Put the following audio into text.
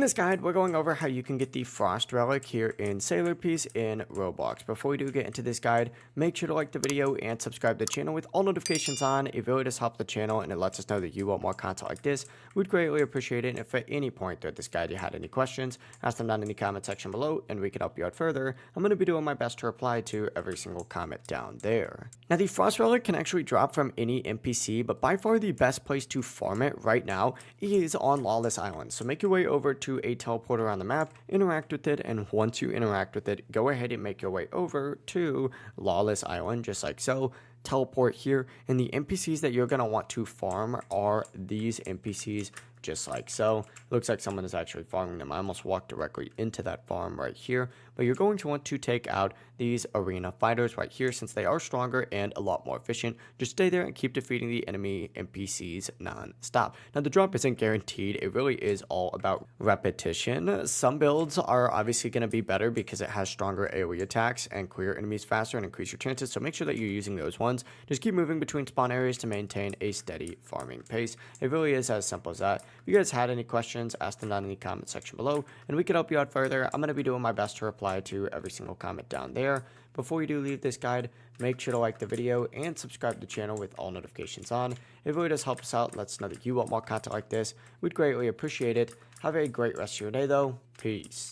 this guide, we're going over how you can get the Frost Relic here in Sailor Piece in Roblox. Before we do get into this guide, make sure to like the video and subscribe to the channel with all notifications on. It really does help the channel and it lets us know that you want more content like this. We'd greatly appreciate it. And if at any point throughout this guide you had any questions, ask them down in the comment section below and we can help you out further. I'm going to be doing my best to reply to every single comment down there. Now, the Frost Relic can actually drop from any NPC, but by far the best place to farm it right now is on Lawless Island. So make your way over to a teleporter on the map, interact with it, and once you interact with it, go ahead and make your way over to Lawless Island, just like so. Teleport here, and the NPCs that you're going to want to farm are these NPCs, just like so. Looks like someone is actually farming them. I almost walked directly into that farm right here, but you're going to want to take out these arena fighters right here since they are stronger and a lot more efficient. Just stay there and keep defeating the enemy NPCs non-stop. Now, the drop isn't guaranteed. It really is all about repetition. Some builds are obviously going to be better because it has stronger AoE attacks and clear enemies faster and increase your chances, so make sure that you're using those ones. Just keep moving between spawn areas to maintain a steady farming pace. It really is as simple as that. If you guys had any questions, ask them down in the comment section below, and we can help you out further. I'm going to be doing my best to reply to every single comment down there. Before you do leave this guide, make sure to like the video and subscribe to the channel with all notifications on. It really does help us out. Let us know that you want more content like this. We'd greatly appreciate it. Have a great rest of your day, though. Peace.